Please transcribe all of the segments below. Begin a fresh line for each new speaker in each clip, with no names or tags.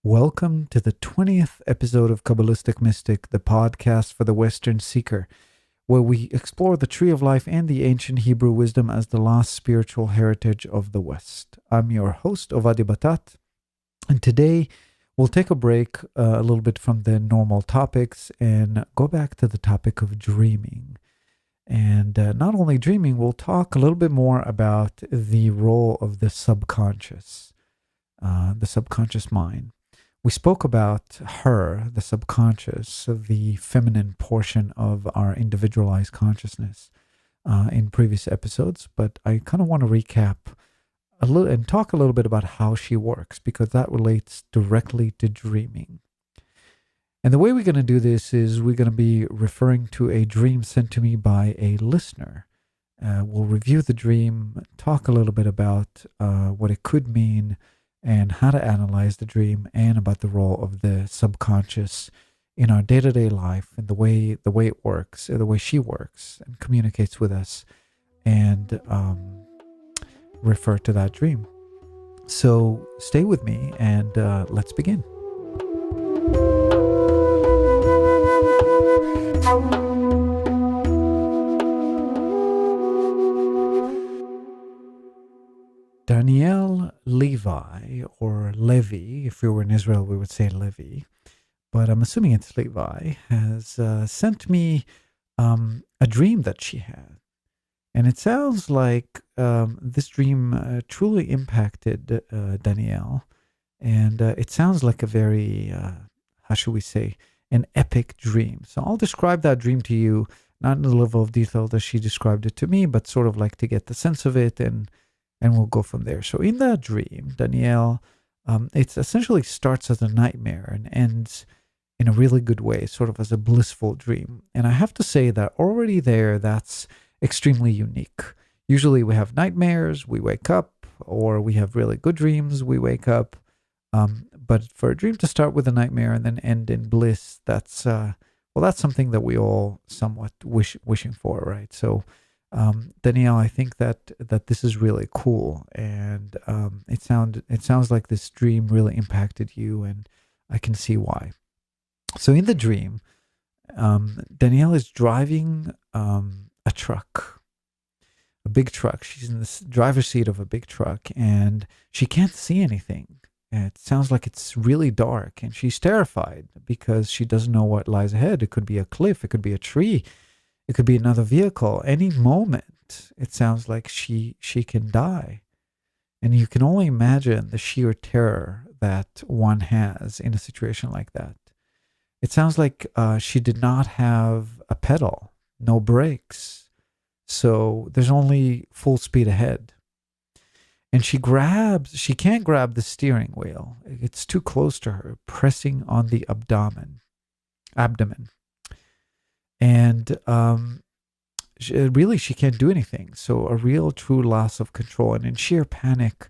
Welcome to the 20th episode of Kabbalistic Mystic, the podcast for the Western Seeker, where we explore the Tree of Life and the ancient Hebrew wisdom as the lost spiritual heritage of the West. I'm your host, Batat, and today we'll take a break a little bit from the normal topics and go back to the topic of dreaming. And not only dreaming, we'll talk a little bit more about the role of the subconscious mind. We spoke about her, the subconscious, the feminine portion of our individualized consciousness in previous episodes, but I kind of want to recap a little and talk a little bit about how she works, because that relates directly to dreaming. And the way we're going to do this is we're going to be referring to a dream sent to me by a listener. We'll review the dream, talk a little bit about what it could mean, and how to analyze the dream, and about the role of the subconscious in our day-to-day life, and the way it works, the way she works and communicates with us, and refer to that dream. So stay with me, and let's begin. Danielle Levi, or Levi, if we were in Israel, we would say Levi, but I'm assuming it's Levi, has sent me a dream that she had. And it sounds like this dream truly impacted Danielle. And it sounds like a very, how should we say, an epic dream. So I'll describe that dream to you, not in the level of detail that she described it to me, but sort of like to get the sense of it, and we'll go from there. So in that dream, Danielle, it essentially starts as a nightmare and ends in a really good way, sort of as a blissful dream. And I have to say that already there, that's extremely unique. Usually we have nightmares, we wake up, or we have really good dreams, we wake up. But for a dream to start with a nightmare and then end in bliss, that's something that we all somewhat wishing for, right? So Danielle, I think that this is really cool, and it sounds like this dream really impacted you, and I can see why. So in the dream, Danielle is driving a truck, a big truck. She's in the driver's seat of a big truck, and she can't see anything. It sounds like it's really dark, and she's terrified because she doesn't know what lies ahead. It could be a cliff, it could be a tree, it could be another vehicle. Any moment, it sounds like she can die. And you can only imagine the sheer terror that one has in a situation like that. It sounds like she did not have a pedal, no brakes. So there's only full speed ahead. And she can't grab the steering wheel. It's too close to her, pressing on the abdomen. And she can't do anything. So a real, true loss of control. And in sheer panic,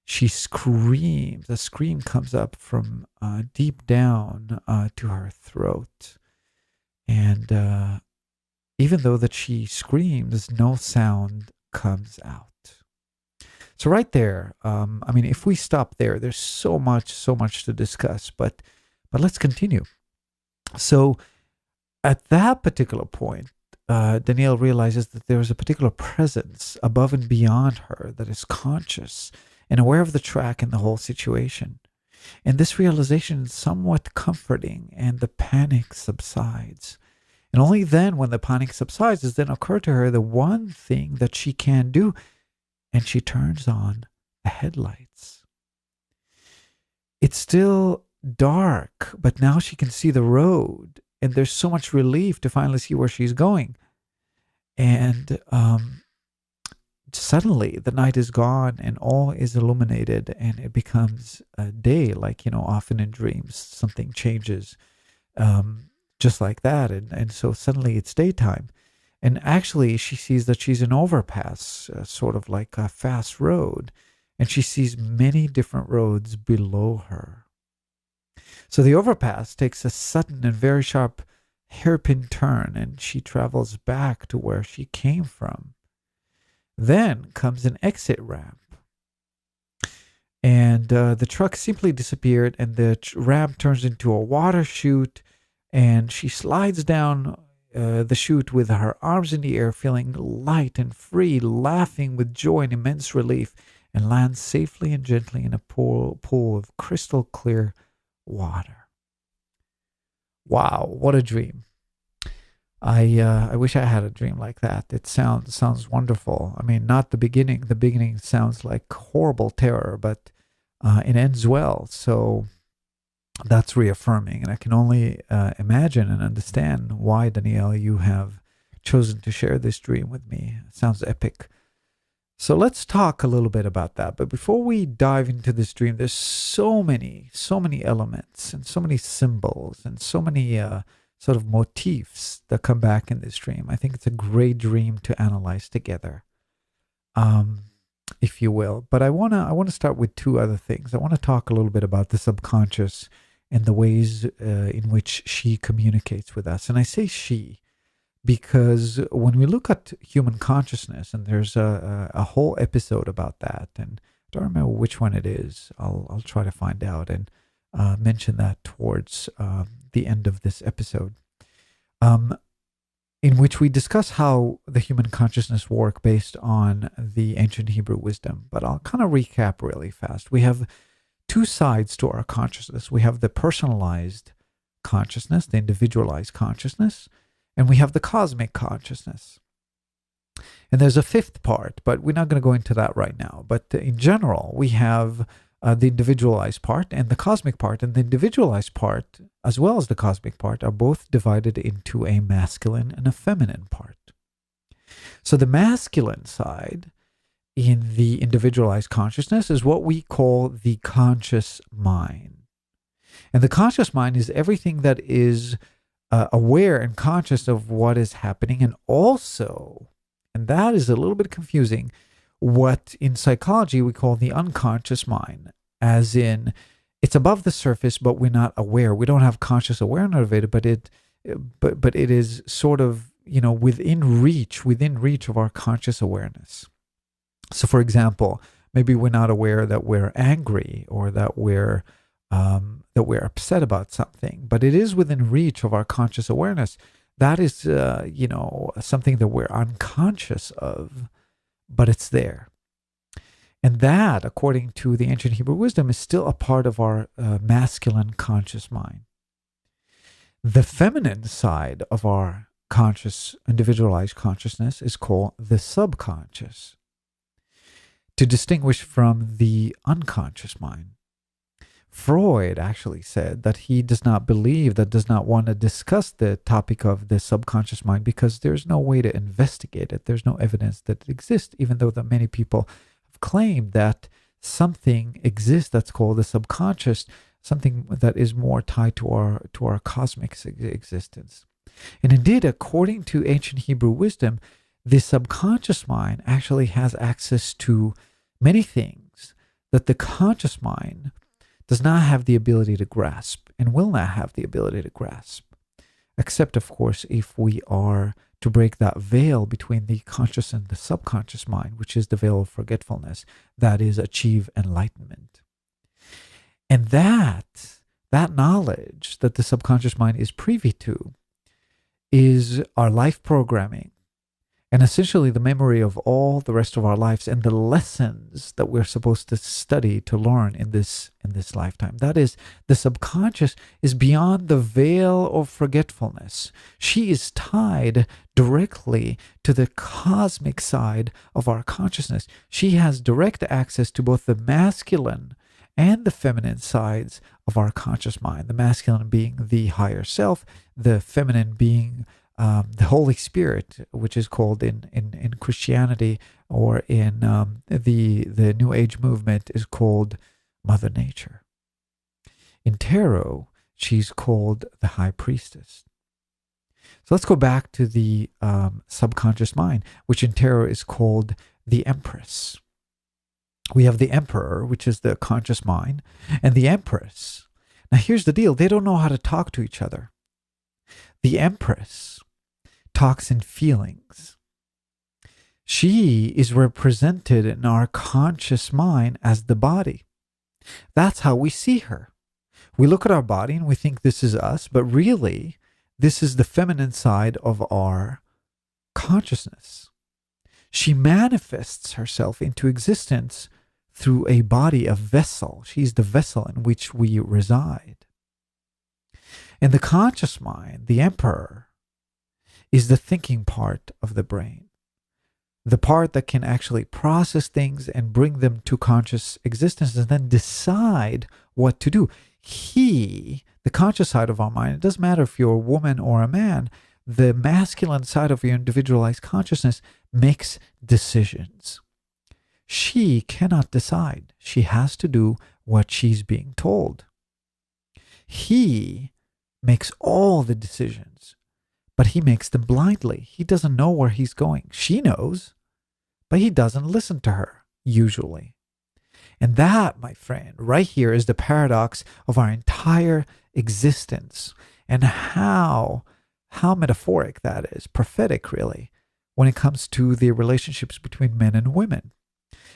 she screams. A scream comes up from deep down to her throat. And even though that she screams, no sound comes out. So right there, if we stop there, there's so much to discuss. But let's continue. So at that particular point, Danielle realizes that there is a particular presence above and beyond her that is conscious and aware of the track and the whole situation. And this realization is somewhat comforting, and the panic subsides. And only then, when the panic subsides, does then occur to her the one thing that she can do, and she turns on the headlights. It's still dark, but now she can see the road. And there's so much relief to finally see where she's going. And suddenly the night is gone and all is illuminated, and it becomes a day, like, often in dreams, something changes just like that. And so suddenly it's daytime. And actually she sees that she's an overpass, sort of like a fast road. And she sees many different roads below her. So the overpass takes a sudden and very sharp hairpin turn, and she travels back to where she came from. Then comes an exit ramp. And the truck simply disappeared, and the ramp turns into a water chute, and she slides down the chute with her arms in the air, feeling light and free, laughing with joy and immense relief, and lands safely and gently in a pool of crystal clear water. Wow, what a dream. I wish I had a dream like that. It sounds wonderful. I mean, not the beginning. The beginning sounds like horrible terror, but it ends well. So that's reaffirming. And I can only imagine and understand why, Danielle, you have chosen to share this dream with me. It sounds epic. So let's talk a little bit about that. But before we dive into this dream, there's so many elements and so many symbols and so many sort of motifs that come back in this dream. I think it's a great dream to analyze together, if you will. But I wanna start with two other things. I want to talk a little bit about the subconscious and the ways in which she communicates with us. And I say she because when we look at human consciousness, and there's a whole episode about that, and I don't remember which one it is. I'll try to find out and mention that towards the end of this episode, in which we discuss how the human consciousness work based on the ancient Hebrew wisdom. But I'll kind of recap really fast. We have two sides to our consciousness. We have the personalized consciousness, the individualized consciousness, and we have the cosmic consciousness. And there's a fifth part, but we're not going to go into that right now. But in general, we have the individualized part and the cosmic part. And the individualized part, as well as the cosmic part, are both divided into a masculine and a feminine part. So the masculine side in the individualized consciousness is what we call the conscious mind. And the conscious mind is everything that is aware and conscious of what is happening, and also, and that is a little bit confusing, what in psychology we call the unconscious mind, as in it's above the surface, but we're not aware. We don't have conscious awareness of it, but it is sort of, within reach of our conscious awareness. So, for example, maybe we're not aware that we're angry or that we're upset about something, but it is within reach of our conscious awareness. That is, something that we're unconscious of, but it's there. And that, according to the ancient Hebrew wisdom, is still a part of our masculine conscious mind. The feminine side of our conscious, individualized consciousness is called the subconscious, to distinguish from the unconscious mind. Freud actually said that he does not want to discuss the topic of the subconscious mind because there's no way to investigate it. There's no evidence that it exists, even though that many people have claimed that something exists that's called the subconscious, something that is more tied to our cosmic existence. And indeed, according to ancient Hebrew wisdom, the subconscious mind actually has access to many things that the conscious mind does not have the ability to grasp and will not have the ability to grasp, except, of course, if we are to break that veil between the conscious and the subconscious mind, which is the veil of forgetfulness, that is, achieve enlightenment. And that knowledge that the subconscious mind is privy to is our life programming, and essentially the memory of all the rest of our lives and the lessons that we're supposed to study to learn in this lifetime. That is, the subconscious is beyond the veil of forgetfulness. She is tied directly to the cosmic side of our consciousness. She has direct access to both the masculine and the feminine sides of our conscious mind. The masculine being the higher self, the feminine being the Holy Spirit, which is called in Christianity or in the New Age movement, is called Mother Nature. In tarot, she's called the High Priestess. So let's go back to the subconscious mind, which in tarot is called the Empress. We have the Emperor, which is the conscious mind, and the Empress. Now here's the deal. They don't know how to talk to each other. The Empress talks in feelings. She is represented in our conscious mind as the body. That's how we see her. We look at our body and we think this is us, but really, this is the feminine side of our consciousness. She manifests herself into existence through a body, a vessel. She's the vessel in which we reside. And the conscious mind, the emperor, is the thinking part of the brain. The part that can actually process things and bring them to conscious existence and then decide what to do. The conscious side of our mind, it doesn't matter if you're a woman or a man, the masculine side of your individualized consciousness makes decisions. She cannot decide. She has to do what she's being told. He makes all the decisions, but he makes them blindly. He doesn't know where he's going. She knows, but he doesn't listen to her, usually. And that, my friend, right here is the paradox of our entire existence, and how metaphoric that is, prophetic really, when it comes to the relationships between men and women.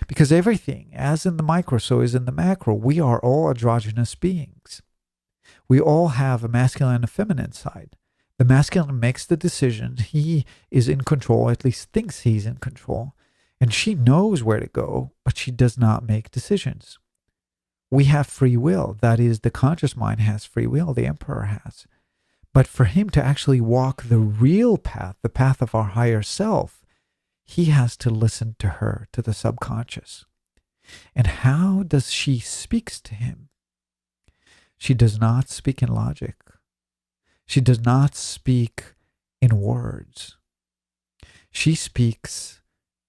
Because everything, as in the micro, so is in the macro, we are all androgynous beings. We all have a masculine and a feminine side. The masculine makes the decisions. He is in control, at least thinks he's in control. And she knows where to go, but she does not make decisions. We have free will. That is, the conscious mind has free will, the emperor has. But for him to actually walk the real path, the path of our higher self, he has to listen to her, to the subconscious. And how does she speak to him? She does not speak in logic. She does not speak in words. She speaks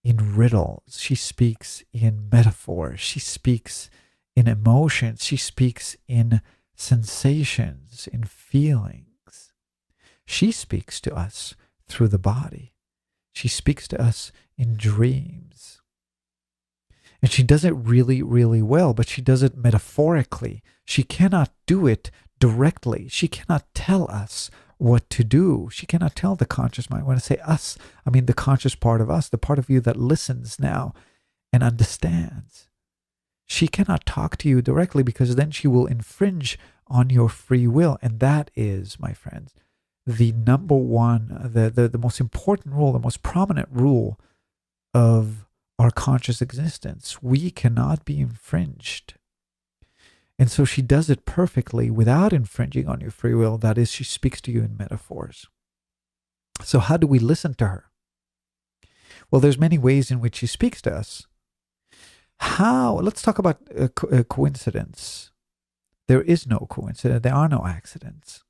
in riddles. She speaks in metaphors. She speaks in emotions. She speaks in sensations, in feelings. She speaks to us through the body. She speaks to us in dreams. And she does it really, really well, but she does it metaphorically. She cannot do it directly. She cannot tell us what to do. She cannot tell the conscious mind. When I say us, I mean the conscious part of us, the part of you that listens now and understands. She cannot talk to you directly because then she will infringe on your free will. And that is, my friends, the number one, the most important rule, the most prominent rule of our conscious existence. We cannot be infringed. And so she does it perfectly without infringing on your free will. That is, she speaks to you in metaphors. So how do we listen to her? Well, there's many ways in which she speaks to us. How? Let's talk about coincidence. There is no coincidence. There are no accidents.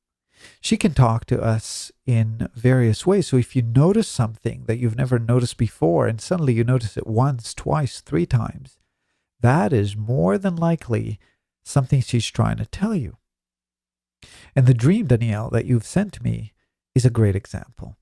She can talk to us in various ways. So if you notice something that you've never noticed before, and suddenly you notice it once, twice, 3 times, that is more than likely something she's trying to tell you. And the dream, Danielle, that you've sent me is a great example.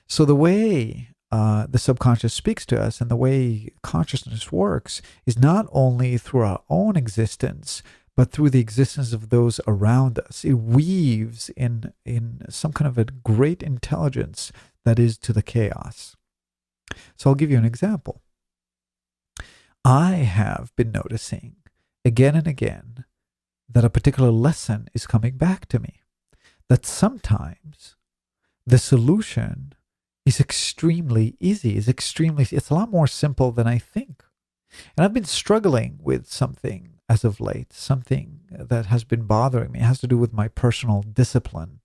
So the way the subconscious speaks to us and the way consciousness works is not only through our own existence, but through the existence of those around us. It weaves in some kind of a great intelligence that is to the chaos. So I'll give you an example. I have been noticing again and again that a particular lesson is coming back to me. That sometimes the solution is extremely easy, it's a lot more simple than I think. And I've been struggling with something as of late, something that has been bothering me. It has to do with my personal discipline.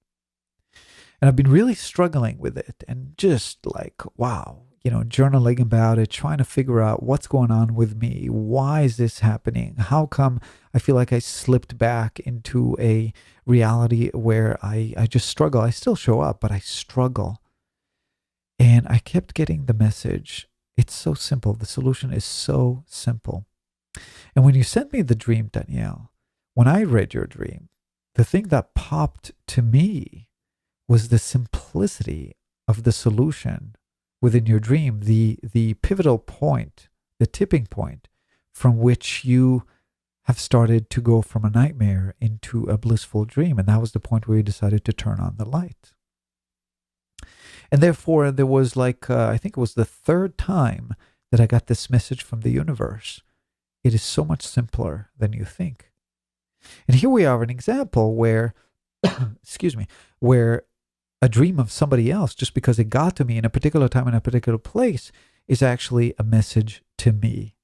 And I've been really struggling with it and just like, wow, journaling about it, trying to figure out what's going on with me. Why is this happening? How come I feel like I slipped back into a reality where I just struggle? I still show up, but I struggle. And I kept getting the message. It's so simple. The solution is so simple. And when you sent me the dream, Danielle, when I read your dream, the thing that popped to me was the simplicity of the solution within your dream, the pivotal point, the tipping point from which you have started to go from a nightmare into a blissful dream. And that was the point where you decided to turn on the light. And therefore, there was I think it was the 3rd time that I got this message from the universe. It is so much simpler than you think. And here we have an example where, excuse me, where a dream of somebody else, just because it got to me in a particular time in a particular place, is actually a message to me.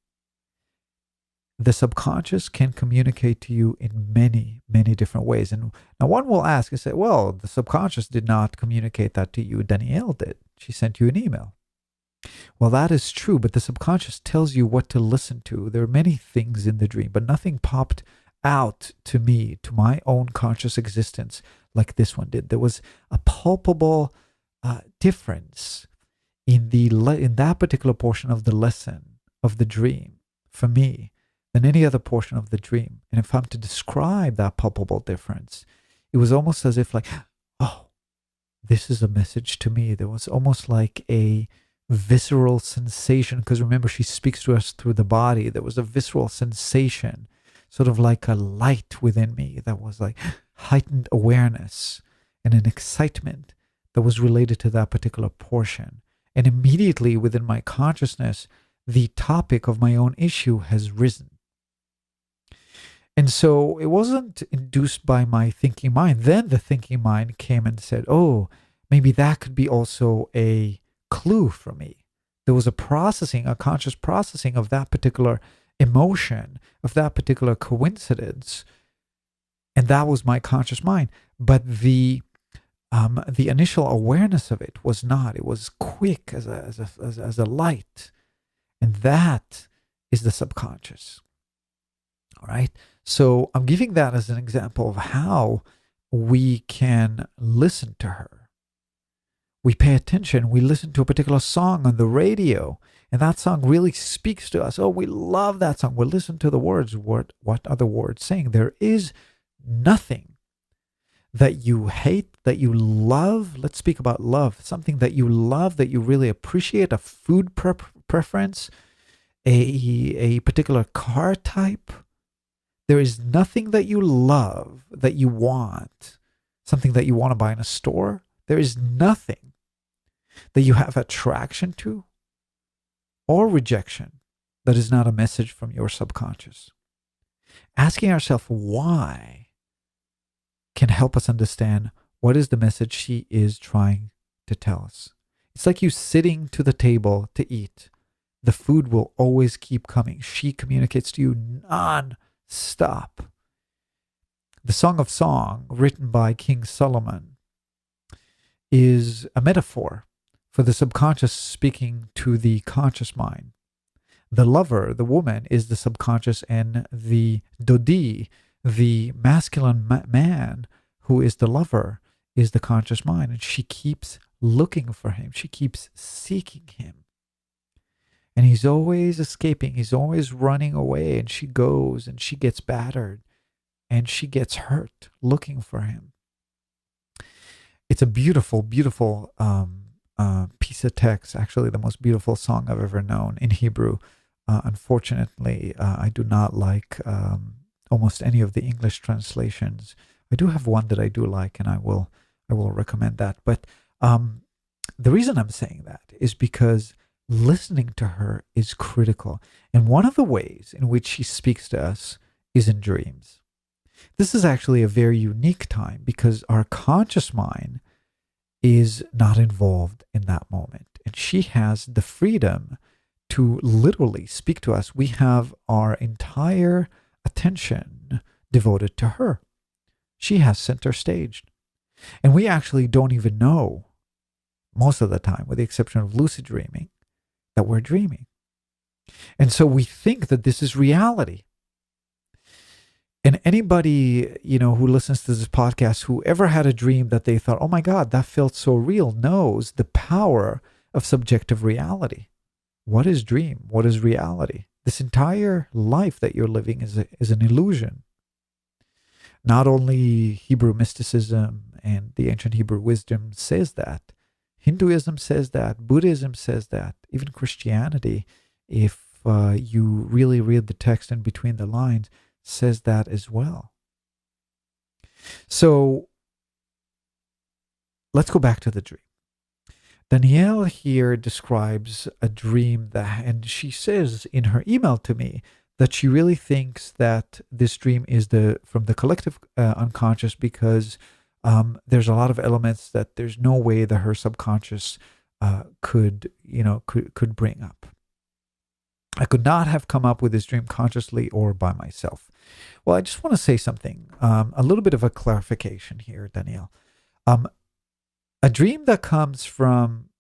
The subconscious can communicate to you in many, many different ways. And now one will ask and say, well, the subconscious did not communicate that to you. Danielle did. She sent you an email. Well, that is true, but the subconscious tells you what to listen to. There are many things in the dream, but nothing popped out to me, to my own conscious existence like this one did. There was a palpable difference in that particular portion of the lesson of the dream for me than any other portion of the dream. And if I'm to describe that palpable difference, it was almost as if like, oh, this is a message to me. There was almost like a visceral sensation, because remember, she speaks to us through the body. There was a visceral sensation, sort of like a light within me that was like heightened awareness and an excitement that was related to that particular portion. And immediately within my consciousness, the topic of my own issue has risen. And so it wasn't induced by my thinking mind. Then the thinking mind came and said, oh, maybe that could be also a clue for me. There was a processing, a conscious processing of that particular emotion, of that particular coincidence. And that was my conscious mind. But the initial awareness of it was not. It was quick as a light. And that is the subconscious. All right. So I'm giving that as an example of how we can listen to her. We pay attention. We listen to a particular song on the radio, and that song really speaks to us. Oh, we love that song. We'll listen to the words. What are the words saying? There is nothing that you hate, that you love. Let's speak about love. Something that you love, that you really appreciate, a food preference, a particular car type. There is nothing that you love, that you want, something that you want to buy in a store. There is nothing that you have attraction to or rejection that is not a message from your subconscious. Asking ourselves why can help us understand what is the message she is trying to tell us. It's like you sitting to the table to eat. The food will always keep coming. She communicates to you non-stop. The Song of Song, written by King Solomon, is a metaphor for the subconscious speaking to the conscious mind. The lover, the woman, is the subconscious, and the dodi, the masculine man who is the lover, is the conscious mind. And she keeps looking for him. She keeps seeking him. And he's always escaping. He's always running away. And she goes and she gets battered and she gets hurt looking for him. It's a beautiful, beautiful piece of text. Actually, the most beautiful song I've ever known in Hebrew. Unfortunately, I do not like almost any of the English translations. I do have one that I do like, and I will recommend that. But the reason I'm saying that is because listening to her is critical. And one of the ways in which she speaks to us is in dreams. This is actually a very unique time because our conscious mind is not involved in that moment. And she has the freedom to literally speak to us. We have our entire attention devoted to her. She has center stage. And we actually don't even know, most of the time, with the exception of lucid dreaming, that we're dreaming. And so we think that this is reality. And anybody, who listens to this podcast, who ever had a dream that they thought, oh my God, that felt so real, knows the power of subjective reality. What is dream? What is reality? This entire life that you're living is an illusion. Not only Hebrew mysticism and the ancient Hebrew wisdom says that. Hinduism says that. Buddhism says that. Even Christianity, if you really read the text in between the lines, says that as well. So let's go back to the dream. Danielle here describes a dream and she says in her email to me that she really thinks that this dream is from the collective unconscious, because there's a lot of elements that there's no way that her subconscious could bring up. I could not have come up with this dream consciously or by myself. Well, I just want to say something, a little bit of a clarification here, Danielle. A dream that comes from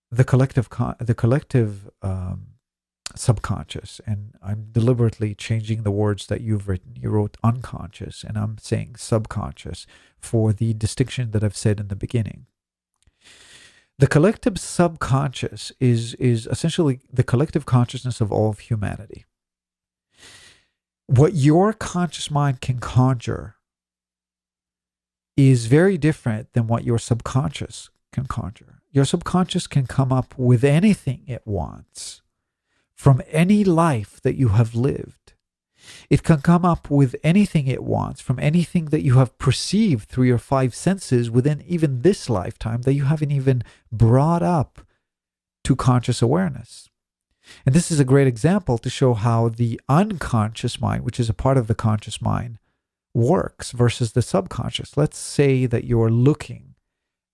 the collective subconscious, and I'm deliberately changing the words that you've written. You wrote unconscious, and I'm saying subconscious for the distinction that I've said in the beginning. The collective subconscious is essentially the collective consciousness of all of humanity. What your conscious mind can conjure is very different than what your subconscious can conjure. Your subconscious can come up with anything it wants from any life that you have lived. It can come up with anything it wants from anything that you have perceived through your five senses within even this lifetime that you haven't even brought up to conscious awareness. And this is a great example to show how the unconscious mind, which is a part of the conscious mind, works versus the subconscious. Let's say that you're looking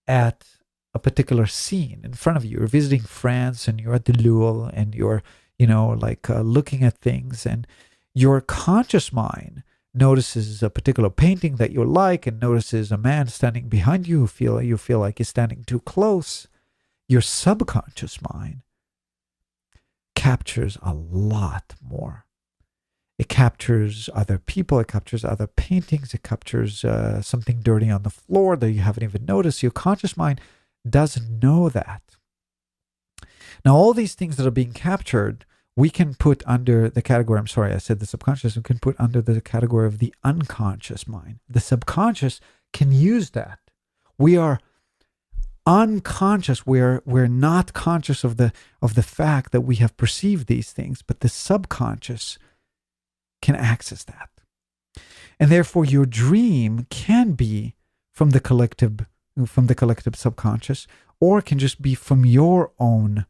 at a particular scene in front of you. You're visiting France and you're at the Louvre and you're, looking at things, and your conscious mind notices a particular painting that you like and notices a man standing behind you. You feel like he's standing too close. Your subconscious mind captures a lot more. It captures other people. It captures other paintings. It captures something dirty on the floor that you haven't even noticed. Your conscious mind doesn't know that. Now, all these things that are being captured, we can put under the category, I'm sorry, I said the subconscious, we can put under the category of the unconscious mind. The subconscious can use that. We are unconscious. We're not conscious of the fact that we have perceived these things, but the subconscious can access that. And therefore your dream can be from the collective subconscious, or it can just be from your own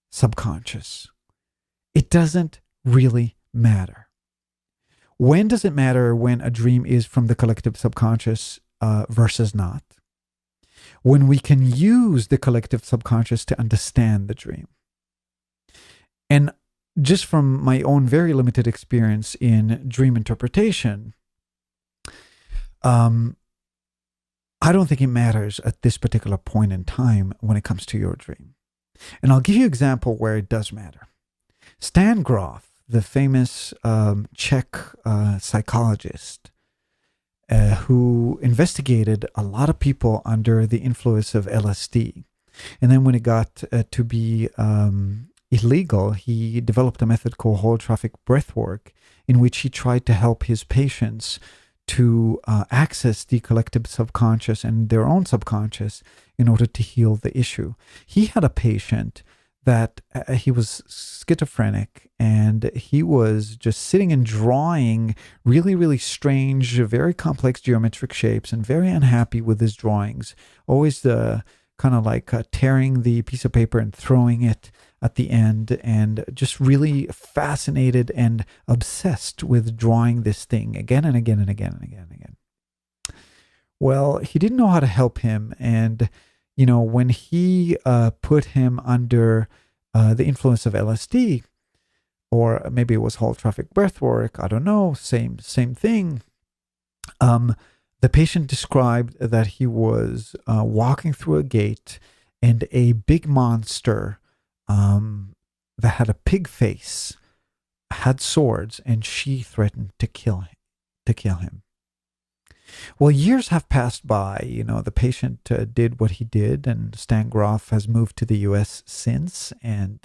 subconscious. It doesn't really matter. When does it matter when a dream is from the collective subconscious versus not? When we can use the collective subconscious to understand the dream. And just from my own very limited experience in dream interpretation, I don't think it matters at this particular point in time when it comes to your dream. And I'll give you an example where it does matter. Stan Grof, the famous Czech psychologist who investigated a lot of people under the influence of LSD. And then when it got to be illegal, he developed a method called holographic breathwork, in which he tried to help his patients to access the collective subconscious and their own subconscious in order to heal the issue. He had a patient that he was schizophrenic, and he was just sitting and drawing really, really strange, very complex geometric shapes, and very unhappy with his drawings. Always kind of like tearing the piece of paper and throwing it at the end, and just really fascinated and obsessed with drawing this thing again and again and again and again and again. Well, he didn't know how to help him, and when he put him under the influence of LSD, or maybe it was holographic breathwork, I don't know, same thing. The patient described that he was walking through a gate, and a big monster that had a pig face had swords, and she threatened to kill him. Well, years have passed by. The patient did what he did, and Stan Grof has moved to the U.S. since, and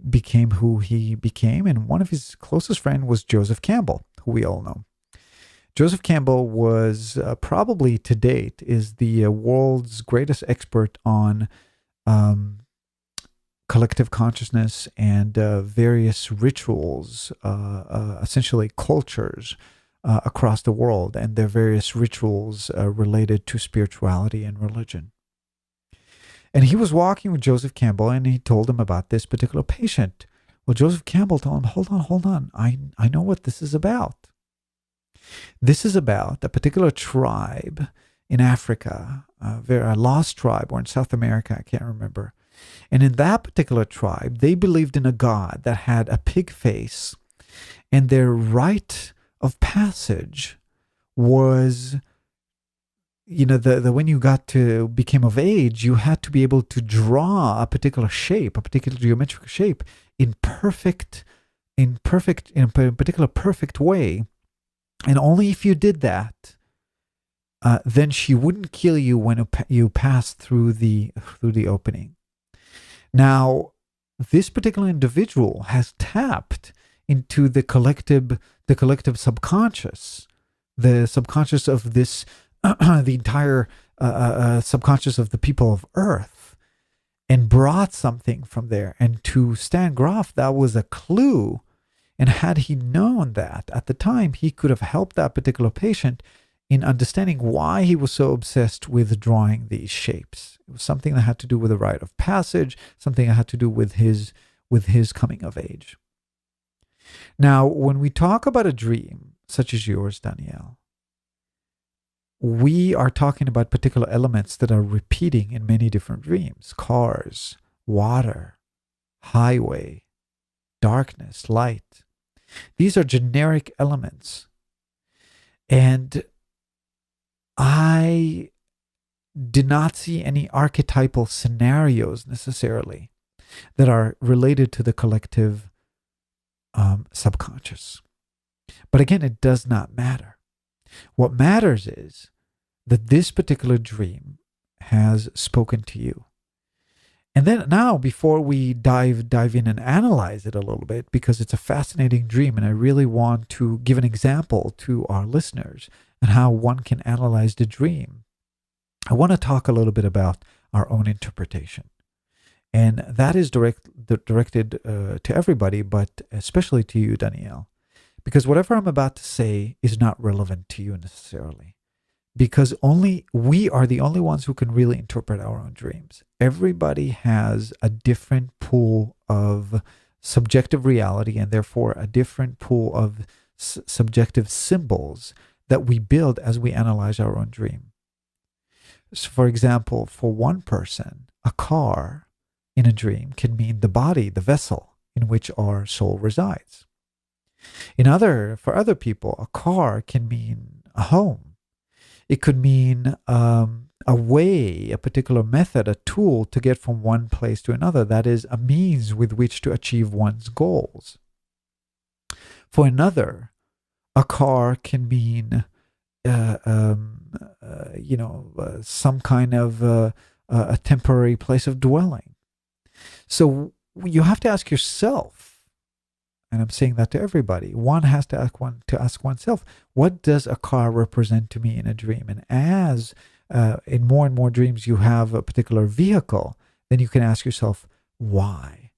became who he became. And one of his closest friends was Joseph Campbell, who we all know. Joseph Campbell was probably to date is the world's greatest expert on collective consciousness and various rituals, essentially cultures across the world, and their various rituals related to spirituality and religion. And he was walking with Joseph Campbell, and he told him about this particular patient. Well, Joseph Campbell told him, hold on. I know what this is about. This is about a particular tribe in Africa, a lost tribe, or in South America, I can't remember. And in that particular tribe, they believed in a god that had a pig face, and their rite of passage was, when you became of age, you had to be able to draw a particular shape, a particular geometrical shape in a particular perfect way. And only if you did that, then she wouldn't kill you when you passed through the opening. Now, this particular individual has tapped into the collective subconscious, the subconscious of this, the entire subconscious of the people of Earth, and brought something from there. And to Stan Groff, that was a clue. And had he known that at the time, he could have helped that particular patient in understanding why he was so obsessed with drawing these shapes. It was something that had to do with the rite of passage, something that had to do with his coming of age. Now, when we talk about a dream, such as yours, Danielle, we are talking about particular elements that are repeating in many different dreams: cars, water, highway, darkness, light. These are generic elements. And I did not see any archetypal scenarios necessarily that are related to the collective subconscious. But again, it does not matter. What matters is that this particular dream has spoken to you. And then now, before we dive in and analyze it a little bit, because it's a fascinating dream, and I really want to give an example to our listeners and how one can analyze the dream, I want to talk a little bit about our own interpretation. And that is directed to everybody, but especially to you, Danielle, because whatever I'm about to say is not relevant to you necessarily. Because we are the only ones who can really interpret our own dreams. Everybody has a different pool of subjective reality, and therefore a different pool of subjective symbols that we build as we analyze our own dream. So for example, for one person, a car in a dream can mean the body, the vessel in which our soul resides. For other people, a car can mean a home. It could mean a way, a particular method, a tool to get from one place to another. That is a means with which to achieve one's goals. For another, a car can mean, some kind of a temporary place of dwelling. So you have to ask yourself, and I'm saying that to everybody, one has to ask oneself, what does a car represent to me in a dream? And as in more and more dreams you have a particular vehicle, then you can ask yourself, why?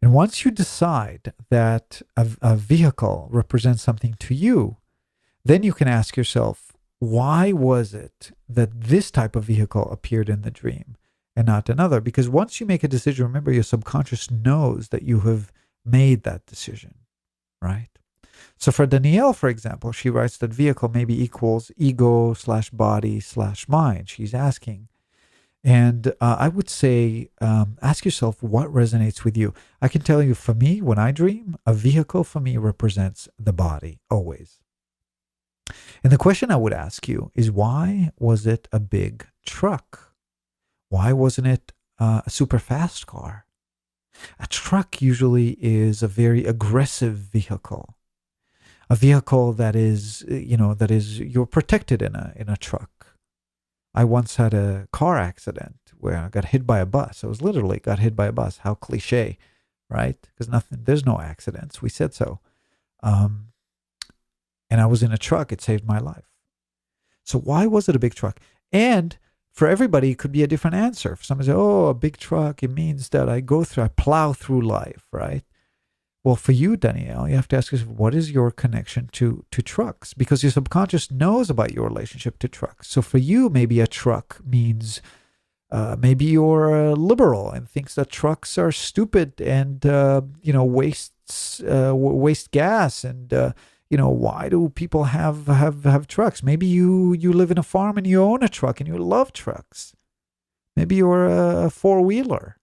And once you decide that a vehicle represents something to you, then you can ask yourself, why was it that this type of vehicle appeared in the dream and not another? Because once you make a decision, remember, your subconscious knows that you have made that decision, right? So for Danielle, for example, she writes that vehicle maybe equals ego/body/mind. She's asking. And I would say, ask yourself what resonates with you. I can tell you, for me, when I dream, a vehicle for me represents the body, always. And the question I would ask you is, why was it a big truck? Why wasn't it a super fast car? A truck usually is a very aggressive vehicle, a vehicle that is, you're protected in a truck. I once had a car accident where I got hit by a bus. I was literally got hit by a bus. How cliche, right? Because there's no accidents. We said so. And I was in a truck. It saved my life. So why was it a big truck? And for everybody, it could be a different answer. If somebody says, oh, a big truck, it means that I plow through life, right? Well, for you, Danielle, you have to ask yourself, what is your connection to trucks? Because your subconscious knows about your relationship to trucks. So for you, maybe a truck means Maybe you're a liberal and thinks that trucks are stupid and waste gas and why do people have trucks? Maybe you live in a farm and you own a truck and you love trucks. Maybe you're a four-wheeler.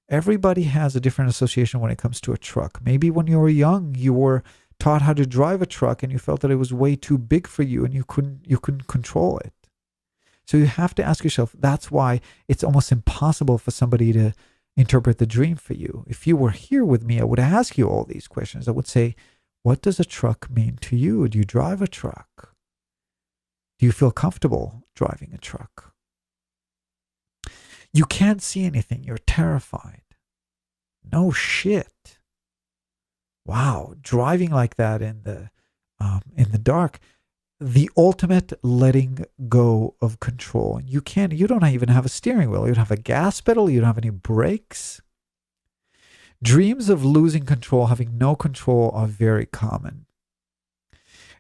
Everybody has a different association when it comes to a truck. Maybe when you were young, you were taught how to drive a truck and you felt that it was way too big for you and you couldn't control it. So you have to ask yourself, that's why it's almost impossible for somebody to interpret the dream for you. If you were here with me, I would ask you all these questions. I would say, what does a truck mean to you? Do you drive a truck? Do you feel comfortable driving a truck? You can't see anything. You're terrified. No shit. Wow, driving like that in the dark, the ultimate letting go of control. You don't even have a steering wheel. You don't have a gas pedal. You don't have any brakes. Dreams of losing control, having no control, are very common.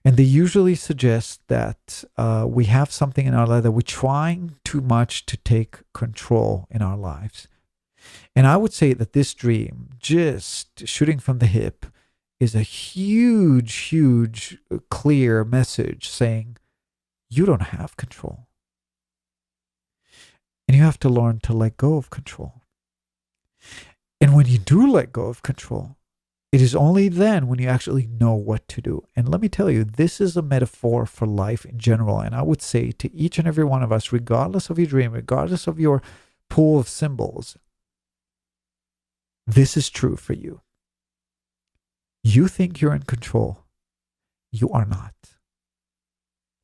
And they usually suggest that we have something in our life that we're trying too much to take control in our lives. And I would say that this dream, just shooting from the hip, is a huge, clear message saying, you don't have control. And you have to learn to let go of control. And when you do let go of control, it is only then when you actually know what to do. And let me tell you, this is a metaphor for life in general. And I would say to each and every one of us, regardless of your dream, regardless of your pool of symbols, this is true for you. You think you're in control. You are not.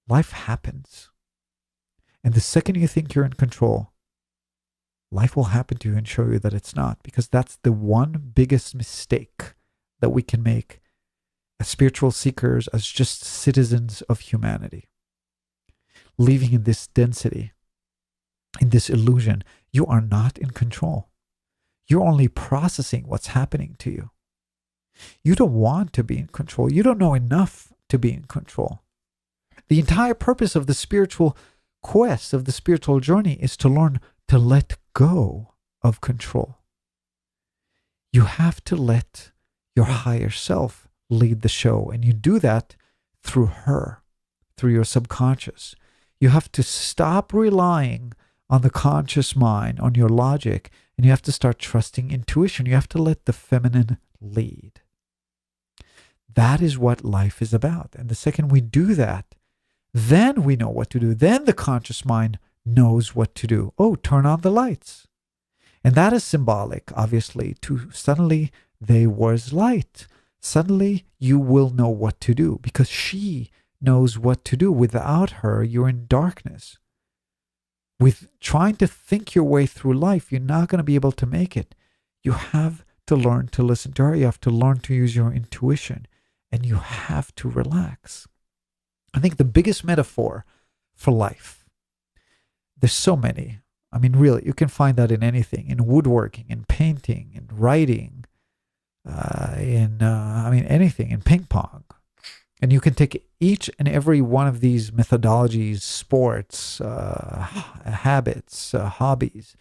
Life happens. And the second you think you're in control, life will happen to you and show you that it's not, because that's the one biggest mistake that we can make as spiritual seekers, as just citizens of humanity. Living in this density, in this illusion, you are not in control. You're only processing what's happening to you. You don't want to be in control. You don't know enough to be in control. The entire purpose of the spiritual quest, of the spiritual journey, is to learn to let go of control. You have to let your higher self lead the show. And you do that through her, through your subconscious. You have to stop relying on the conscious mind, on your logic, and you have to start trusting intuition. You have to let the feminine lead. That is what life is about. And the second we do that, then we know what to do. Then the conscious mind knows what to do. Oh, turn on the lights. And that is symbolic, obviously, to suddenly there was light. Suddenly you will know what to do because she knows what to do. Without her, you're in darkness. With trying to think your way through life, you're not going to be able to make it. You have to learn to listen to her. You have to learn to use your intuition. And you have to relax. I think the biggest metaphor for life, there's so many. I mean, really, you can find that in anything, in woodworking, in painting, in writing, anything, in ping pong. And you can take each and every one of these methodologies, sports, habits, hobbies,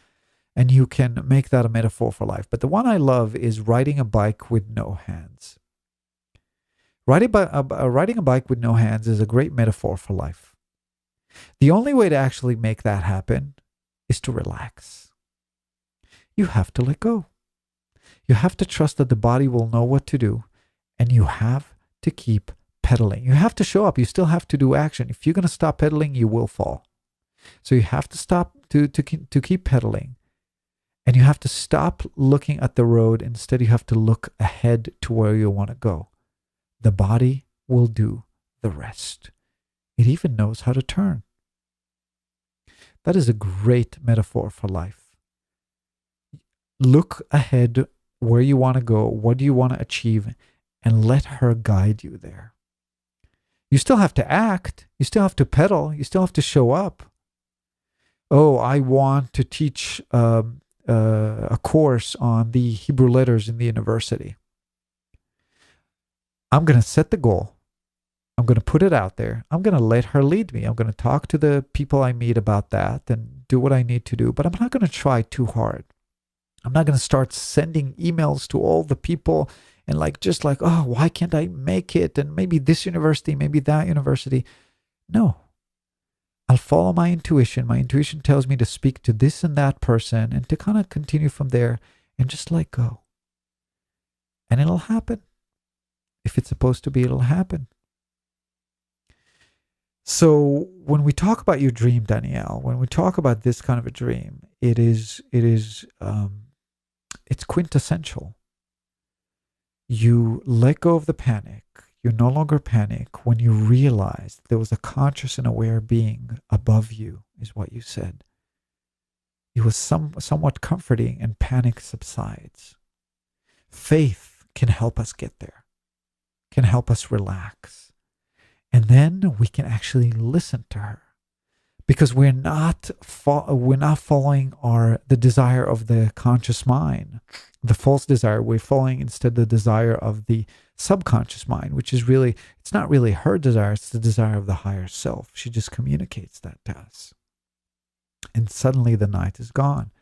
and you can make that a metaphor for life. But the one I love is riding a bike with no hands. Riding a bike with no hands is a great metaphor for life. The only way to actually make that happen is to relax. You have to let go. You have to trust that the body will know what to do, and you have to keep pedaling. You have to show up. You still have to do action. If you're going to stop pedaling, you will fall. So you have to stop to keep pedaling, and you have to stop looking at the road. Instead, you have to look ahead to where you want to go. The body will do the rest. It even knows how to turn. That is a great metaphor for life. Look ahead where you want to go, what do you want to achieve, and let her guide you there. You still have to act. You still have to pedal. You still have to show up. Oh, I want to teach a course on the Hebrew letters in the university. I'm going to set the goal. I'm going to put it out there. I'm going to let her lead me. I'm going to talk to the people I meet about that and do what I need to do. But I'm not going to try too hard. I'm not going to start sending emails to all the people and just oh, why can't I make it? And maybe this university, maybe that university. No. I'll follow my intuition. My intuition tells me to speak to this and that person and to kind of continue from there and just let go. And it'll happen. If it's supposed to be, it'll happen. So when we talk about your dream, Danielle, when we talk about this kind of a dream, it's quintessential. You let go of the panic. You no longer panic when you realize there was a conscious and aware being above you, is what you said. It was somewhat comforting, and panic subsides. Faith can help us get there, can help us relax. And then we can actually listen to her, because we're not following the desire of the conscious mind, the false desire. We're following instead the desire of the subconscious mind, which is really, it's not really her desire, it's the desire of the higher self. She just communicates that to us. And suddenly the night is gone,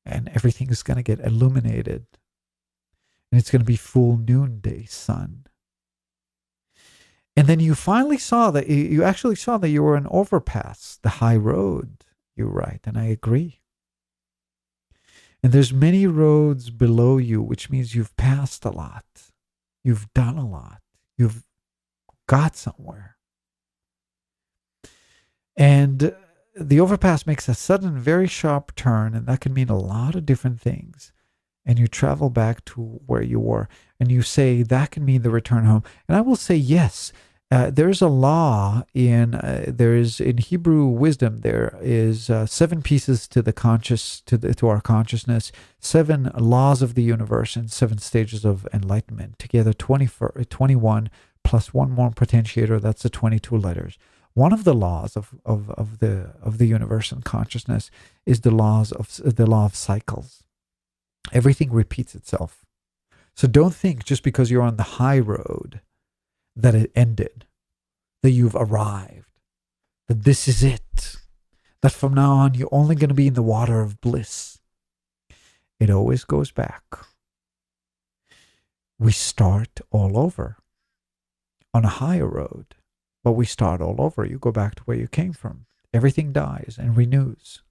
and everything is going to get illuminated, and it's going to be full noonday sun. And then you finally saw that, you actually saw that you were an overpass, the high road. You're right, and I agree. And there's many roads below you, which means you've passed a lot. You've done a lot. You've got somewhere. And the overpass makes a sudden, very sharp turn, and that can mean a lot of different things. And you travel back to where you were, and you say that can mean the return home. And I will say yes. There's a law in Hebrew wisdom. There is 7 pieces to the conscious to our consciousness, 7 laws of the universe, and 7 stages of enlightenment. Together, 21 plus 1 more potentiator. That's the 22 letters. One of the laws of the universe and consciousness is the law of cycles. Everything repeats itself. So don't think just because you're on the high road that it ended, that you've arrived, that this is it, that from now on you're only going to be in the water of bliss. It always goes back. We start all over on a higher road, but we start all over. You go back to where you came from. Everything dies and renews.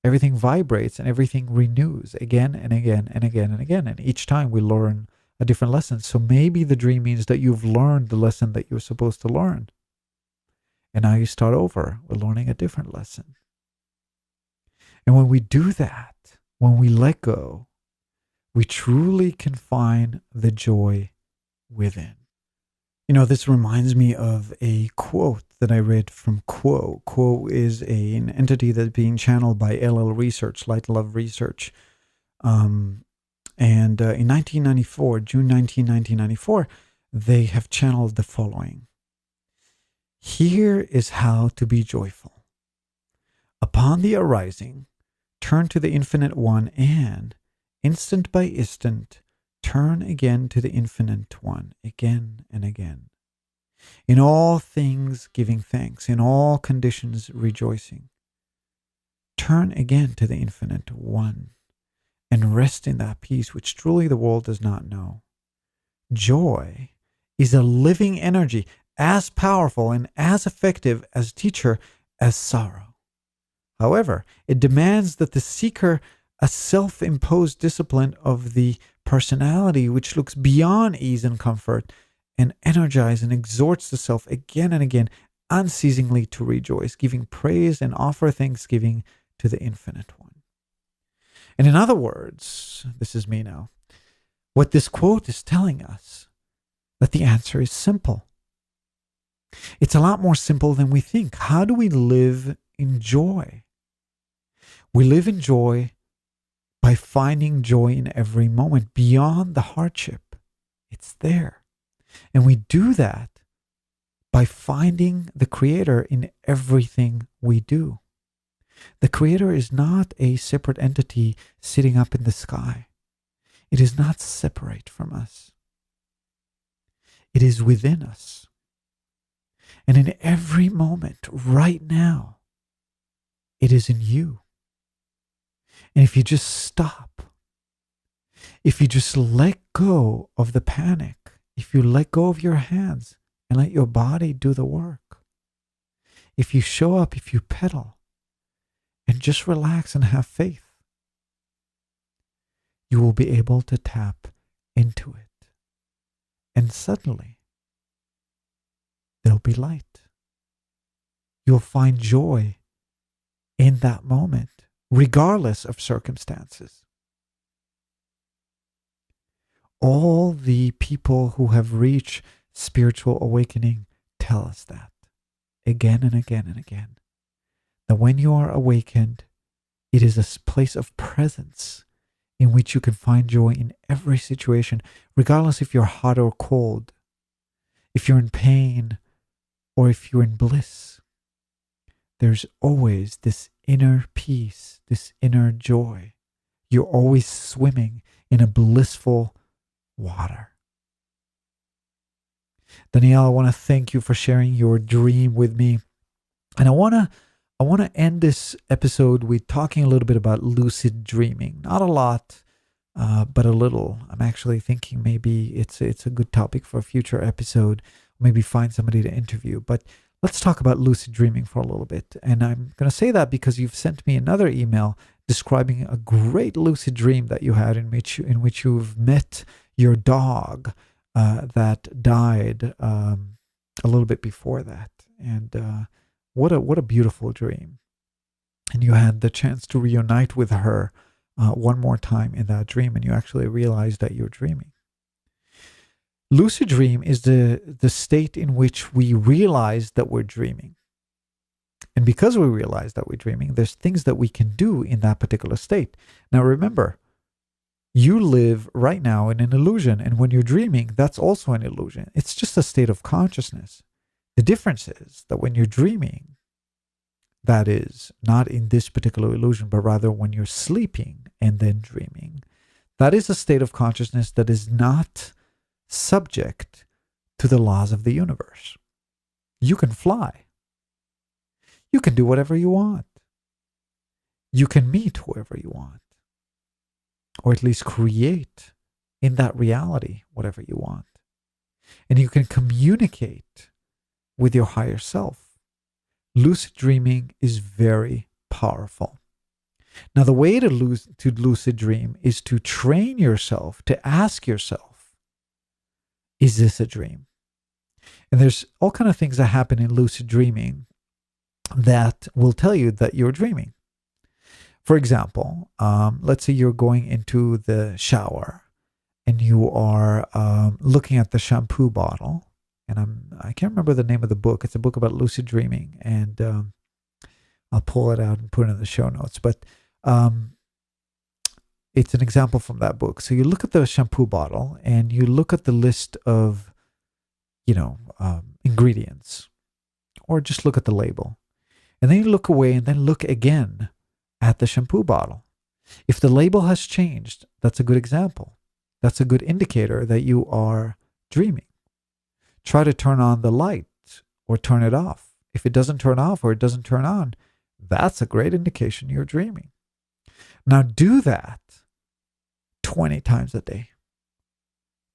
Everything vibrates and everything renews again and again and again and again. And each time we learn a different lesson. So maybe the dream means that you've learned the lesson that you were supposed to learn. And now you start over with learning a different lesson. And when we do that, when we let go, we truly can find the joy within. You know, this reminds me of a quote that I read from Quo. Quo is an entity that's being channeled by LL Research, Light Love Research. And in 1994, June 19, 1994, they have channeled the following. Here is how to be joyful. Upon the arising, turn to the Infinite One and, instant by instant, turn again to the Infinite One, again and again. In all things giving thanks, in all conditions rejoicing. Turn again to the Infinite One and rest in that peace which truly the world does not know. Joy is a living energy, as powerful and as effective as teacher as sorrow. However, it demands that the seeker a self-imposed discipline of the personality which looks beyond ease and comfort and energizes and exhorts the self again and again unceasingly to rejoice, giving praise and offer thanksgiving to the Infinite One. And in other words, this is me now, what this quote is telling us, that the answer is simple. It's a lot more simple than we think. How do we live in joy? We live in joy by finding joy in every moment, beyond the hardship. It's there. And we do that by finding the Creator in everything we do. The Creator is not a separate entity sitting up in the sky. It is not separate from us. It is within us. And in every moment, right now, it is in you. And if you just stop, if you just let go of the panic, if you let go of your hands and let your body do the work, if you show up, if you pedal, and just relax and have faith, you will be able to tap into it. And suddenly, there'll be light. You'll find joy in that moment, regardless of circumstances. All the people who have reached spiritual awakening tell us that again and again and again. That when you are awakened, it is a place of presence in which you can find joy in every situation, regardless if you're hot or cold, if you're in pain or if you're in bliss. There's always this inner peace, this inner joy. You're always swimming in a blissful water. Danielle, I want to thank you for sharing your dream with me. And I want to end this episode with talking a little bit about lucid dreaming. Not a lot, but a little. I'm actually thinking maybe it's a good topic for a future episode. Maybe find somebody to interview. But let's talk about lucid dreaming for a little bit. And I'm going to say that because you've sent me another email describing a great lucid dream that you had in which you've met your dog that died a little bit before that. And what a beautiful dream. And you had the chance to reunite with her one more time in that dream, and you actually realized that you're dreaming. Lucid dream is the state in which we realize that we're dreaming. And because we realize that we're dreaming, there's things that we can do in that particular state. Now remember, you live right now in an illusion, and when you're dreaming, that's also an illusion. It's just a state of consciousness. The difference is that when you're dreaming, that is, not in this particular illusion, but rather when you're sleeping and then dreaming, that is a state of consciousness that is not subject to the laws of the universe. You can fly. You can do whatever you want. You can meet whoever you want. Or at least create in that reality whatever you want. And you can communicate with your higher self. Lucid dreaming is very powerful. Now, the way to lucid dream is to train yourself to ask yourself, is this a dream? And there's all kinds of things that happen in lucid dreaming that will tell you that you're dreaming. For example, let's say you're going into the shower and you are looking at the shampoo bottle. And I can't remember the name of the book. It's a book about lucid dreaming. And I'll pull it out and put it in the show notes. But it's an example from that book. So you look at the shampoo bottle and you look at the list of, ingredients. Or just look at the label. And then you look away and then look again at the shampoo bottle. If the label has changed, that's a good example. That's a good indicator that you are dreaming. Try to turn on the light or turn it off. If it doesn't turn off or it doesn't turn on, that's a great indication you're dreaming. Now do that 20 times a day.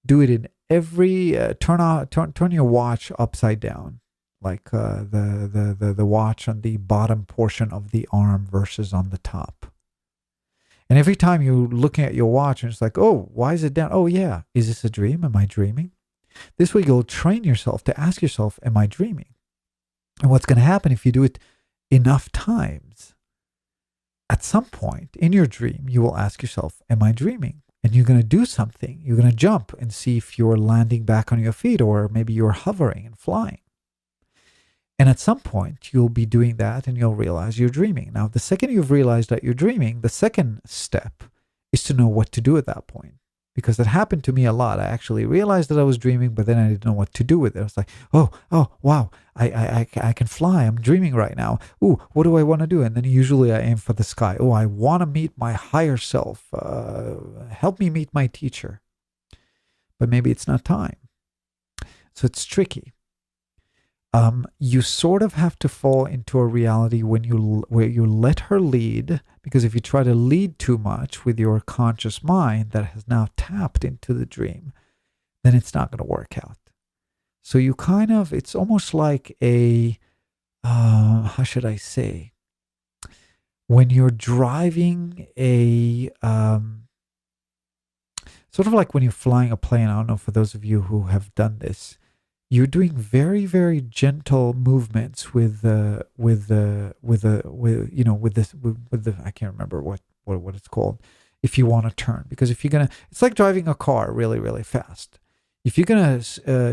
Do it in every, turn your watch upside down. Like the watch on the bottom portion of the arm versus on the top. And every time you're looking at your watch and it's like, oh, why is it down? Oh yeah, is this a dream? Am I dreaming? This way you'll train yourself to ask yourself, am I dreaming? And what's going to happen if you do it enough times, at some point in your dream, you will ask yourself, am I dreaming? And you're going to do something. You're going to jump and see if you're landing back on your feet or maybe you're hovering and flying. And at some point, you'll be doing that and you'll realize you're dreaming. Now, the second you've realized that you're dreaming, the second step is to know what to do at that point. Because that happened to me a lot. I actually realized that I was dreaming, but then I didn't know what to do with it. I was like, oh, wow, I can fly. I'm dreaming right now. Ooh, what do I want to do? And then usually I aim for the sky. Oh, I want to meet my higher self. Help me meet my teacher. But maybe it's not time. So it's tricky. you sort of have to fall into a reality where you let her lead, because if you try to lead too much with your conscious mind that has now tapped into the dream, then it's not going to work out. So you it's almost like how should I say, when you're driving sort of like when you're flying a plane. I don't know, for those of you who have done this, you're doing very, very gentle movements with the I can't remember what it's called, if you want to turn. Because if you're gonna, it's like driving a car really, really fast. If you're gonna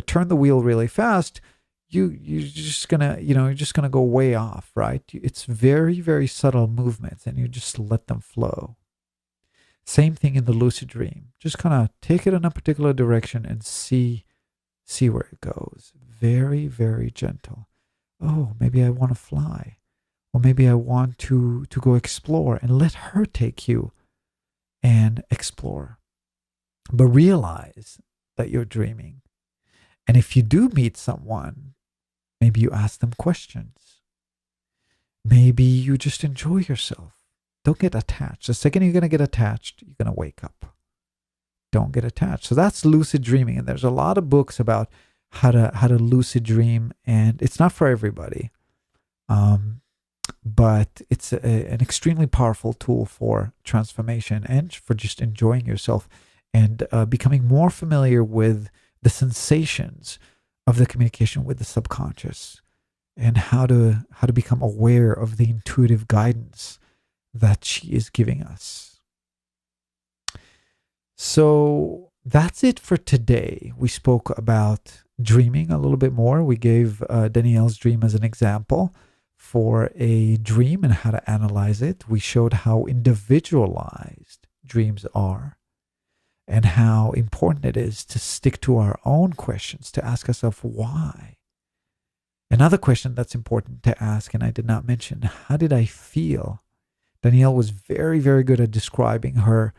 turn the wheel really fast, you're just gonna go way off, right? It's very, very subtle movements, and you just let them flow. Same thing in the lucid dream. Just kind of take it in a particular direction and see where it goes. Very, very gentle. Oh, maybe I want to fly. Or maybe I want to go explore, and let her take you and explore. But realize that you're dreaming. And if you do meet someone, maybe you ask them questions. Maybe you just enjoy yourself. Don't get attached. The second you're going to get attached, you're going to wake up. Don't get attached. So that's lucid dreaming. And there's a lot of books about how to lucid dream. And it's not for everybody. But it's an extremely powerful tool for transformation and for just enjoying yourself and becoming more familiar with the sensations of the communication with the subconscious, and how to become aware of the intuitive guidance that she is giving us. So that's it for today. We spoke about dreaming a little bit more. We gave Danielle's dream as an example for a dream and how to analyze it. We showed how individualized dreams are and how important it is to stick to our own questions, to ask ourselves why. Another question that's important to ask, and I did not mention, how did I feel? Danielle was very, very good at describing her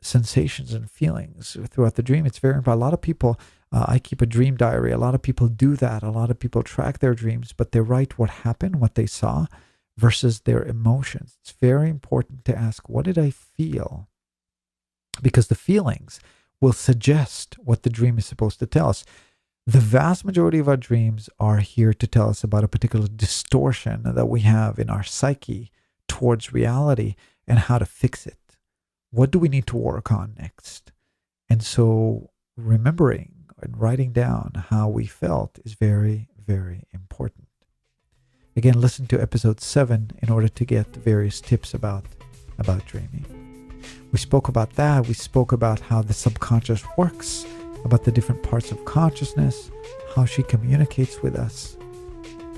sensations and feelings throughout the dream. It's very important. A lot of people, I keep a dream diary. A lot of people do that. A lot of people track their dreams, but they write what happened, what they saw, versus their emotions. It's very important to ask, what did I feel? Because the feelings will suggest what the dream is supposed to tell us. The vast majority of our dreams are here to tell us about a particular distortion that we have in our psyche towards reality and how to fix it. What do we need to work on next? And so remembering and writing down how we felt is very, very important. Again, listen to episode 7 in order to get various tips about dreaming. We spoke about that. We spoke about how the subconscious works, about the different parts of consciousness, how she communicates with us.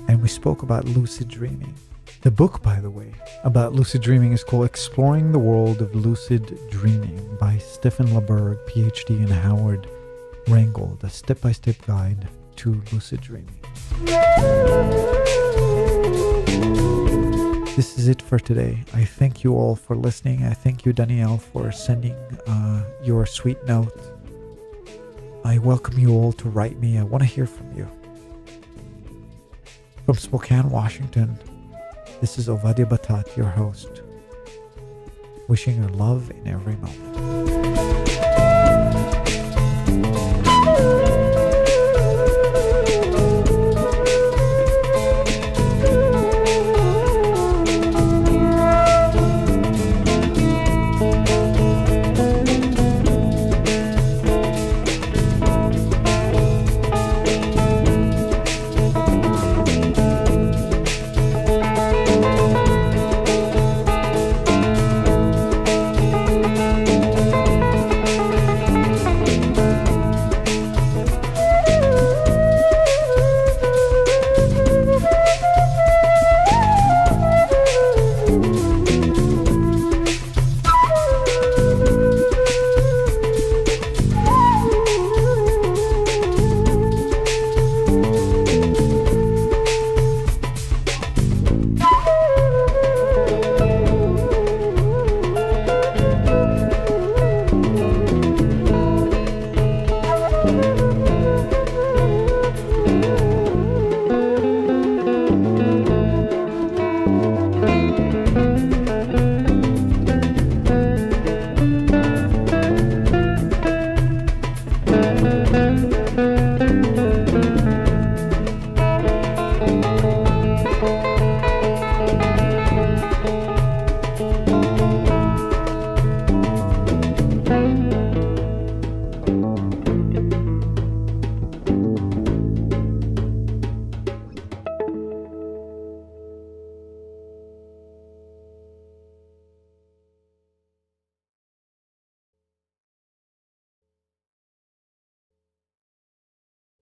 And we spoke about lucid dreaming. The book, by the way, about lucid dreaming is called Exploring the World of Lucid Dreaming by Stephen LaBerg, PhD, and Howard Rangel, a step-by-step guide to lucid dreaming. This is it for today. I thank you all for listening. I thank you, Danielle, for sending your sweet note. I welcome you all to write me. I want to hear from you. From Spokane, Washington, this is Ovadia Batat, your host, wishing you love in every moment.